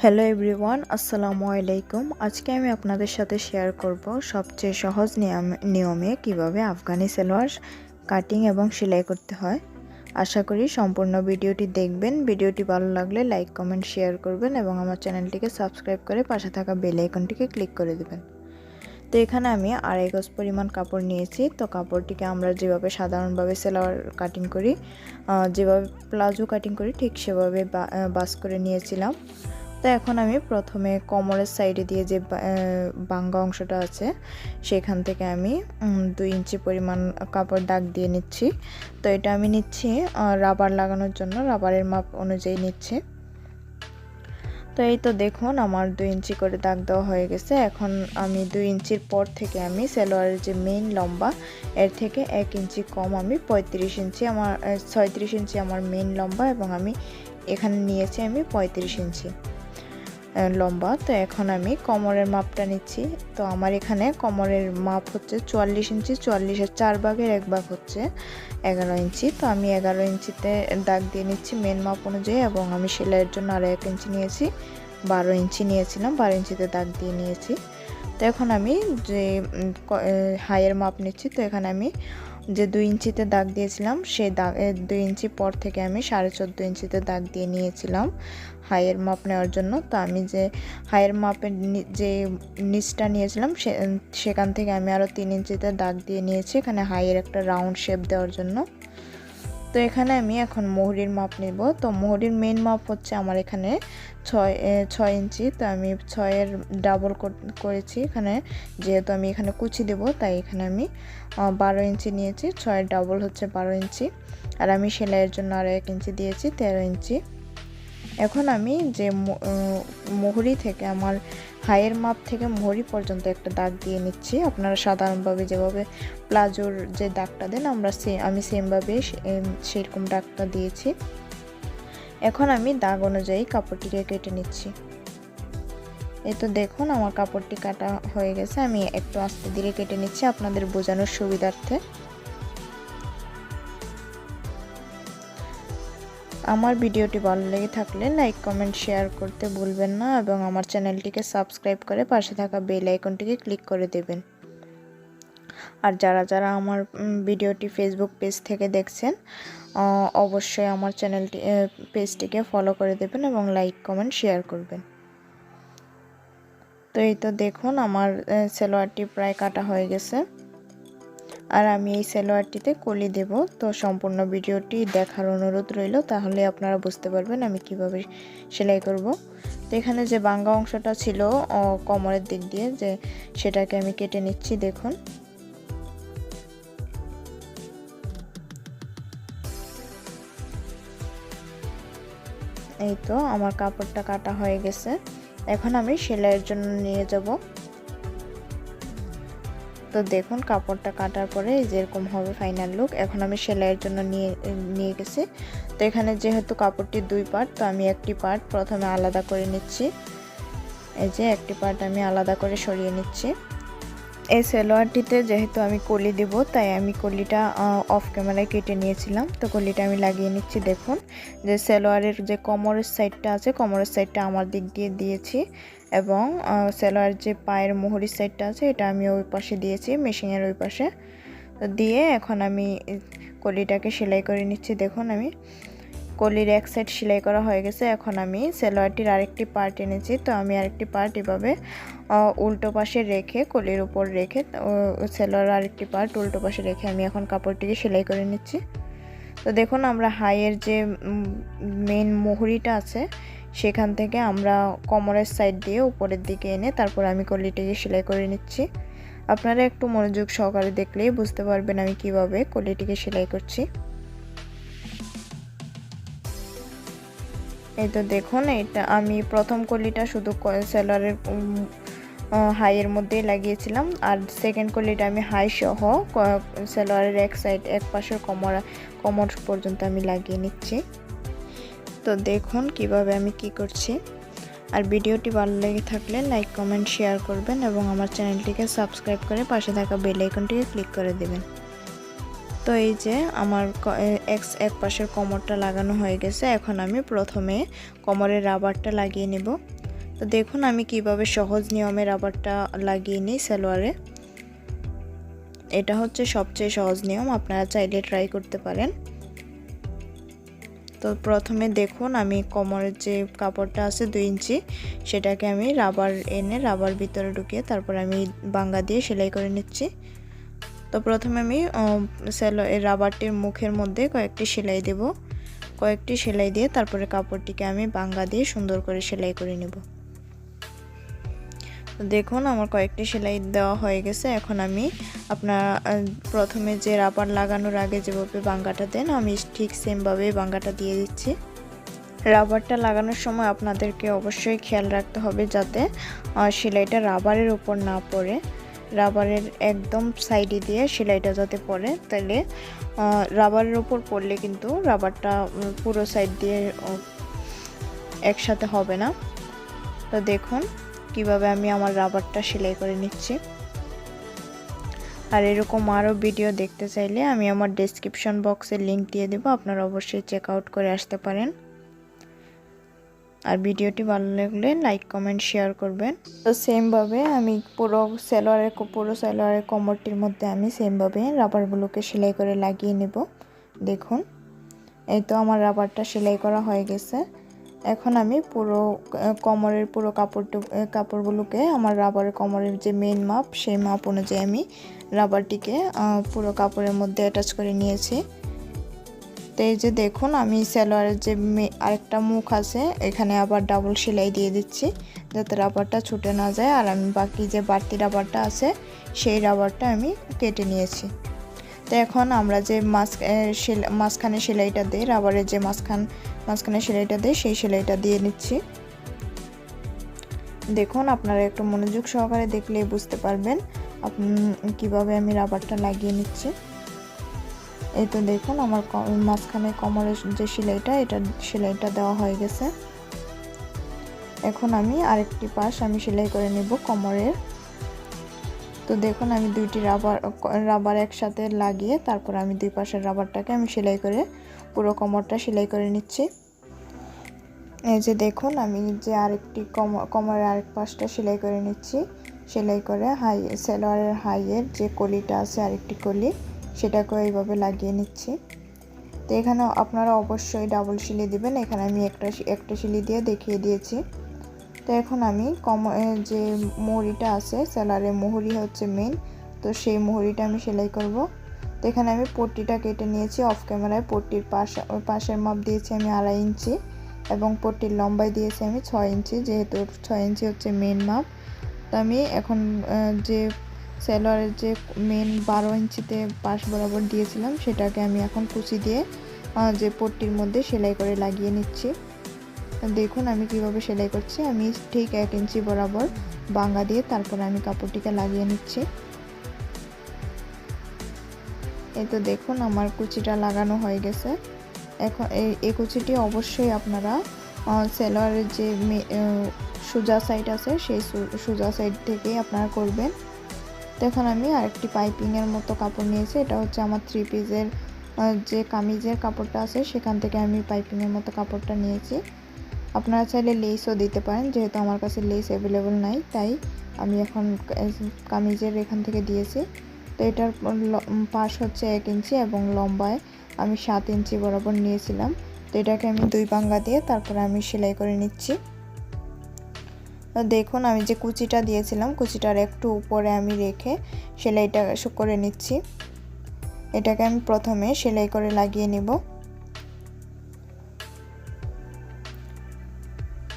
Hello everyone, আসসালামু আলাইকুম। আজকে আমি আপনাদের সাথে শেয়ার করব সবচেয়ে সহজ নিয়মে কিভাবে আফগানি সালোয়ার কাটিং এবং সেলাই করতে হয়। আশা করি সম্পূর্ণ ভিডিওটি দেখবেন। ভিডিওটি ভালো লাগলে লাইক কমেন্ট শেয়ার করবেন এবং আমার চ্যানেলটিকে সাবস্ক্রাইব করে পাশে থাকা বেল আইকনটিকে ক্লিক করে দেবেন। তো এখানে আমি 2.5 গজ পরিমাণ কাপড় নিয়েছি। তো কাপড়টিকে আমরা যেভাবে সাধারণভাবে সালোয়ার কাটিং করি, যেভাবে প্লাজো কাটিং করি ঠিক সেভাবে বাস করে নিয়েছিলাম। তো এখন আমি প্রথমে কোমরের সাইডে দিয়ে যে বাঙ্গা অংশটা আছে সেখান থেকে আমি 2 ইঞ্চি পরিমাণ কাপড় দাগ দিয়ে নিচ্ছি। তো এটা আমি নিচ্ছি রাবার লাগানোর জন্য, রাবারের মাপ অনুযায়ী নিচ্ছি। তো এই তো দেখুন আমার 2 ইঞ্চি করে দাগ দেওয়া হয়ে গেছে। এখন আমি 2 ইঞ্চির পর থেকে আমি সালোয়ারের যে মেইন লম্বা এর থেকে 1 ইঞ্চি কম আমি 35 ইঞ্চি আমার 36 ইঞ্চি আমার মেইন লম্বা এবং আমি এখানে নিয়েছি আমি 35 ইঞ্চি লম্বা। তো এখন আমি কোমরের মাপটা নিচ্ছি। তো আমার এখানে কোমরের মাপ হচ্ছে 44 ইঞ্চি, 44-এর 4 ভাগের 1 ভাগ হচ্ছে 11 ইঞ্চি। তো আমি 11 ইঞ্চিতে দাগ দিয়ে নিচ্ছি মেন মাপ অনুযায়ী এবং আমি সেলাইয়ের জন্য আরও 1 ইঞ্চি নিয়েছি, 12 ইঞ্চি নিয়েছিলাম, 12 ইঞ্চিতে দাগ দিয়ে নিয়েছি। তো এখন আমি যে হাইয়ের মাপ নিচ্ছি। তো এখানে আমি যে 2 ইঞ্চিতে দাগ দিয়েছিলাম সেই 2 ইঞ্চি পর থেকে আমি 14.5 ইঞ্চিতে দাগ দিয়ে নিয়েছিলাম হাইয়ের মাপ নেওয়ার জন্য। তো আমি যে হাইয়ের মাপের যে নিচটা নিয়েছিলাম সেখান থেকে আমি আরও 3 ইঞ্চিতে দাগ দিয়ে নিয়েছি এখানে হাইয়ের একটা রাউন্ড শেপ দেওয়ার জন্য। তো এখানে আমি এখন মোহরির মাপ নেব। তো মোহরির মেন মাপ হচ্ছে আমার এখানে 6 ইঞ্চি। তো আমি 6-এর ডাবল করেছি এখানে, যেহেতু আমি এখানে কুচি দেব তাই এখানে আমি 12 ইঞ্চি নিয়েছি। 6-এর ডাবল হচ্ছে 12 ইঞ্চি আর আমি সেলাইয়ের জন্য আরও 1 ইঞ্চি দিয়েছি, 13 ইঞ্চি। এখন আমি যে মোহরি থেকে আমার হাইয়ের মাপ থেকে মোহরি পর্যন্ত একটা দাগ দিয়ে নিচ্ছি। আপনারা সাধারণভাবে যেভাবে প্লাজোর যে দাগটা দেন আমি সেমভাবে সেরকম দাগটা দিয়েছি। এখন আমি দাগ অনুযায়ী কাপড়টিকে কেটে নিচ্ছি। এই তো দেখুন আমার কাপড়টি কাটা হয়ে গেছে। আমি একটু আস্তে ধীরে কেটে নিচ্ছি আপনাদের বোঝানোর সুবিধার্থে। আমার ভিডিওটি ভালো লেগে থাকলে লাইক কমেন্ট শেয়ার করতে ভুলবেন না এবং আমার চ্যানেলটিকে সাবস্ক্রাইব করে পাশে থাকা বেল আইকনটিকে ক্লিক করে দেবেন। আর যারা আমার ভিডিওটি ফেসবুক পেজ থেকে দেখছেন অবশ্যই আমার পেজটিকে ফলো করে দেবেন এবং লাইক কমেন্ট শেয়ার করবেন। তো এই তো দেখুন আমার সালোয়ারটি প্রায় কাটা হয়ে গেছে আর আমি এই সালোয়ারটিতে কলি দেব। তো সম্পূর্ণ ভিডিওটি দেখার অনুরোধ রইল, তাহলে আপনারা বুঝতে পারবেন আমি কিভাবে সেলাই করব। তো এখানে যে বাঙ্গা অংশটা ছিল কোমরের দিক দিয়ে যে সেটাকে আমি কেটে নিচ্ছি। দেখুন এই তো আমার কাপড়টা কাটা হয়ে গেছে। এখন আমি সেলাইয়ের জন্য নিয়ে যাব। তো দেখুন কাপড়টা কাটার পরে যেরকম হবে ফাইনাল লুক। এখন আমি সেলাইয়ের জন্য নিয়ে গেছি। তো এখানে যেহেতু কাপড়টি 2 পার্ট, তো আমি একটি পার্ট প্রথমে আলাদা করে নিচ্ছি। এই যে একটি পার্ট আমি আলাদা করে সরিয়ে নিচ্ছি। এই সালোয়ারটিতে যেহেতু আমি কলি দেব তাই আমি কলিটা অফ ক্যামেরায় কেটে নিয়েছিলাম। তো কলিটা আমি লাগিয়ে নিচ্ছি। দেখুন যে সালোয়ারের যে কোমরের সাইডটা আছে, কোমরের সাইডটা আমার দিক দিয়ে দিয়েছি এবং সালোয়ার যে পায়ের মোহরির সাইডটা আছে এটা আমি ওই পাশে দিয়েছি, মেশিনের ওই পাশে। তো দিয়ে এখন আমি কলিটাকে সেলাই করে নিচ্ছি। দেখুন আমি কলির এক সাইড সেলাই করা হয়ে গেছে। এখন আমি সালোয়ারটির আরেকটি পার্ট এনেছি। তো আমি আরেকটি পার্ট এভাবে উল্টো পাশে রেখে কলির উপর রেখে সালোয়ার আরেকটি পার্ট উল্টো পাশে রেখে আমি এখন কাপড়টিকে সেলাই করে নিচ্ছি। তো দেখুন আমরা হাইয়ের যে মেন মোহরিটা আছে সেখান থেকে আমরা কোমরের সাইড দিয়ে উপরের দিকে এনে তারপর আমি কলিটিকে সেলাই করে নিচ্ছি। আপনারা একটু মনোযোগ সহকারে দেখলেই বুঝতে পারবেন আমি কিভাবে কলিটিকে সেলাই করছি। এই তো দেখুন এটা আমি প্রথম কলিটা শুধু সালোয়ারের হাইয়ের মধ্যেই লাগিয়েছিলাম আর সেকেন্ড কলিটা আমি হাই সহ সালোয়ারের এক পাশের কোমর পর্যন্ত আমি লাগিয়ে নিচ্ছি। তো দেখুন কিভাবে আমি কি করছি। আর ভিডিওটি ভালো লেগে থাকলে লাইক কমেন্ট শেয়ার করবেন এবং আমার চ্যানেলটিকে সাবস্ক্রাইব করে পাশে থাকা বেল আইকনটিকে ক্লিক করে দেবেন। তো এই যে আমার এক পাশের কোমরটা লাগানো হয়ে গেছে। এখন আমি প্রথমে কোমরের রাবারটা লাগিয়ে নেব। তো দেখুন আমি কিভাবে সহজ নিয়মে রাবারটা লাগিয়ে নিই সালোয়ারে। এটা হচ্ছে সবচেয়ে সহজ নিয়ম, আপনারা চাইলে ট্রাই করতে পারেন। তো প্রথমে দেখুন আমি কোমরের যে কাপড়টা আছে 2 ইঞ্চি, সেটাকে আমি রাবার এনে রাবার ভিতরে ঢুকিয়ে তারপর আমি বাঙ্গা দিয়ে সেলাই করে নিচ্ছি। তো প্রথমে আমি রাবারটির মুখের মধ্যে কয়েকটি সেলাই দেব। কয়েকটি সেলাই দিয়ে তারপরে কাপড়টিকে আমি বাঙ্গা দিয়ে সুন্দর করে সেলাই করে নেব। দেখুন আমার কয়েকটি সেলাই দেওয়া হয়ে গেছে। এখন আমি আপনারা প্রথমে যে রাবার লাগানোর আগে যেভাবে বাঙ্গাটা দেন আমি ঠিক সেমভাবে বাঙ্গাটা দিয়ে দিচ্ছি। রাবারটা লাগানোর সময় আপনাদেরকে অবশ্যই খেয়াল রাখতে হবে যাতে সেলাইটা রাবারের উপর না পড়ে, রাবারের একদম সাইডে দিয়ে সেলাইটা যাতে পড়ে, তাহলে রাবারের উপর পড়লে কিন্তু রাবারটা পুরো সাইড দিয়ে একসাথে হবে না। তো দেখুন কিভাবে আমি আমার রাবারটা সেলাই করে নিচ্ছি। আর এরকম আরও ভিডিও দেখতে চাইলে আমি আমার ডেসক্রিপশন বক্সে লিংক দিয়ে দেব, আপনারা অবশ্যই চেক আউট করে আসতে পারেন। আর ভিডিওটি ভালো লাগলে লাইক কমেন্ট শেয়ার করবেন। তো সেমভাবে আমি পুরো সালোয়ারের কোমরটির মধ্যে আমি সেমভাবে রাবারগুলোকে সেলাই করে লাগিয়ে নেব। দেখুন এই তো আমার রাবারটা সেলাই করা হয়ে গেছে। এখন আমি পুরো কোমরের পুরো কাপড়গুলোকে আমার রাবারের কোমরের যে মেন মাপ সেই মাপ অনুযায়ী আমি রাবারটিকে পুরো কাপড়ের মধ্যে অ্যাটাচ করে নিয়েছি। তো এই যে দেখুন আমি সালোয়ারের যে আরেকটা মুখ আছে এখানে আবার ডাবল সেলাই দিয়ে দিচ্ছি যাতে রাবারটা ছুটে না যায়। আর আমি বাকি যে বাড়তি রাবারটা আছে সেই রাবারটা আমি কেটে নিয়েছি। তো এখন আমরা যে মাঝখানে সেলাইটা দিই, রাবারের যে মাঝখানে সেলাইটা দিই সেই সেলাইটা দিয়ে নিচ্ছি। দেখুন আপনারা একটু মনোযোগ সহকারে দেখলেই বুঝতে পারবেন কিভাবে আমি রাবারটা লাগিয়ে নিচ্ছি। এই তো দেখুন আমার মাঝখানে কোমরের যে সেলাইটা দেওয়া হয়ে গেছে। এখন আমি আরেকটি পাশ আমি সেলাই করে নেব কোমরের। তো দেখুন আমি দুইটি রাবার একসাথে লাগিয়ে তারপর আমি দুই পাশের রাবারটাকে আমি সেলাই করে পুরো কোমরটা সেলাই করে নিচ্ছি। এই যে দেখুন আমি যে আরেকটি কোমরের আরেক পাশটা সেলাই করে নিচ্ছি। সেলাই করে সালোয়ারের হাইয়ের যে কলিটা আছে আরেকটি কলি সেটাকে এইভাবে লাগিয়ে নিচ্ছি। তো এখানে আপনারা অবশ্যই ডাবল সেলাই দিবেন, এখানে আমি একটা সেলাই দিয়ে দেখিয়ে দিয়েছি। তো এখন আমি যে মোহরিটা আছে সালোয়ারের মোহরি হচ্ছে মেন, তো সেই মোহরিটা আমি সেলাই করব। তো এখানে আমি পট্টিটা কেটে নিয়েছি অফ ক্যামেরায়। পট্টির পাশের মাপ দিয়েছি আমি 2.5 ইঞ্চি এবং পট্টির লম্বাই দিয়েছি আমি 6 ইঞ্চি, যেহেতু 6 ইঞ্চি হচ্ছে মেন মাপ। তো আমি এখন যে সালোয়ারের যে মেন 12 ইঞ্চিতে পাশ বরাবর দিয়েছিলাম সেটাকে আমি এখন কুচি দিয়ে যে পট্টির মধ্যে সেলাই করে লাগিয়ে নিচ্ছি। দেখুন আমি কিভাবে সেলাই করছি। আমি ঠিক 1 ইঞ্চি বরাবর বাঙ্গা দিয়ে তারপর আমি কাপড়টিকে লাগিয়ে নিচ্ছি। এই তো দেখুন আমার কুচিটা লাগানো হয়ে গেছে। এখন এই কুচিটি অবশ্যই আপনারা সালোয়ারের যে সোজা সাইড আছে সেই সোজা সাইড থেকেই আপনারা করবেন। তো এখন আমি আরেকটি পাইপিংয়ের মতো কাপড় নিয়েছি, এটা হচ্ছে আমার 3 পিসের যে কামিজের কাপড়টা আছে সেখান থেকে আমি পাইপিংয়ের মতো কাপড়টা নিয়েছি। আপনারা চাইলে লেসও দিতে পারেন, যেহেতু আমার কাছে লেস অ্যাভেলেবল নাই তাই আমি এখন কামিজের এখান থেকে দিয়েছি। তো এটার পাশ হচ্ছে 1 ইঞ্চি এবং লম্বায় আমি 7 ইঞ্চি বরাবর নিয়েছিলাম। তো এটাকে আমি 2 বাঙ্গা দিয়ে তারপরে আমি সেলাই করে নিচ্ছি। দেখুন আমি যে কুচিটা দিয়েছিলাম কুচিটার একটু উপরে আমি রেখে সেলাইটা করে নিচ্ছি। এটাকে আমি প্রথমে সেলাই করে লাগিয়ে নিব।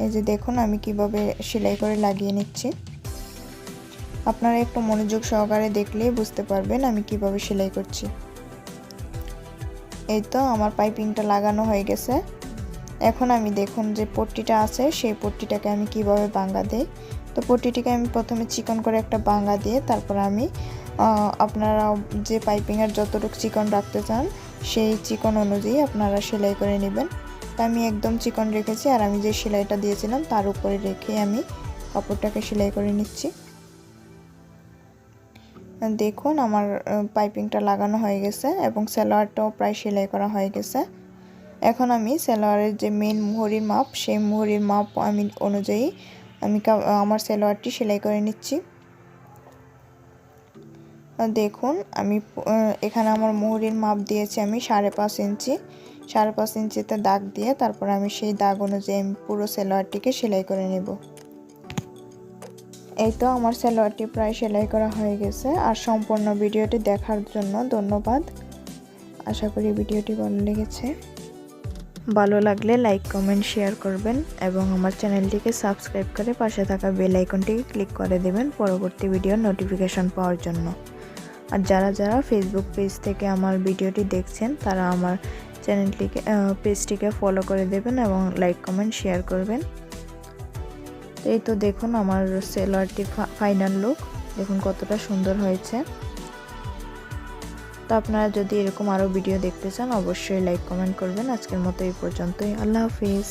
এই যে দেখুন আমি কিভাবে সেলাই করে লাগিয়ে নিচ্ছি। আপনারা একটু মনোযোগ সহকারে দেখলেই বুঝতে পারবেন আমি কিভাবে সেলাই করছি। এই তো আমার পাইপিংটা লাগানো হয়ে গেছে। এখন আমি দেখুন যে পট্টিটা আছে সেই পট্টিটাকে আমি কিভাবে বাঙ্গা দেই। তো পট্টিটিকে আমি প্রথমে চিকন করে একটা বাঙ্গা দিয়ে তারপর আমি আপনারা যে পাইপিংয়ের যতটুকু চিকন রাখতে চান সেই চিকন অনুযায়ী আপনারা সেলাই করে নেবেন। তো আমি একদম চিকন রেখেছি আর আমি যে সেলাইটা দিয়েছিলাম তার উপরে রেখে আমি কাপড়টাকে সেলাই করে নিচ্ছি। দেখুন আমার পাইপিংটা লাগানো হয়ে গেছে এবং সালোয়ারটাও প্রায় সেলাই করা হয়ে গেছে। এখন আমি সালোয়ারের যে মেন মোহরির মাপ সেই মোহরির মাপ আমি অনুযায়ী আমি আমার সালোয়ারটি সেলাই করে নিচ্ছি। দেখুন আমি এখানে আমার মুহুরির মাপ দিয়েছি আমি 5.5 ইঞ্চি। 5.5 ইঞ্চিতে দাগ দিয়ে তারপর আমি সেই দাগ অনুযায়ী আমি পুরো সালোয়ারটিকে সেলাই করে নেব। এই তো আমার সালোয়ারটি প্রায় সেলাই করা হয়ে গেছে। আর সম্পূর্ণ ভিডিওটি দেখার জন্য ধন্যবাদ। আশা করি ভিডিওটি ভালো লেগেছে। ভালো লাগলে লাইক কমেন্ট শেয়ার করবেন এবং আমার চ্যানেলটিকে সাবস্ক্রাইব করে পাশে থাকা বেল আইকনটিকে ক্লিক করে দেবেন পরবর্তী ভিডিওর নোটিফিকেশন পাওয়ার জন্য। আর যারা ফেসবুক পেজ থেকে আমার ভিডিওটি দেখছেন তারা আমার চ্যানেলটিকে পেজটিকে ফলো করে দেবেন এবং লাইক কমেন্ট শেয়ার করবেন। এই তো দেখুন আমার সালোয়ারটি ফাইনাল লুক, দেখুন কতটা সুন্দর হয়েছে। তো আপনারা যদি এরকম আরও ভিডিও দেখতে চান অবশ্যই লাইক কমেন্ট করবেন। আজকের মতো এই পর্যন্তই। আল্লাহ হাফিজ।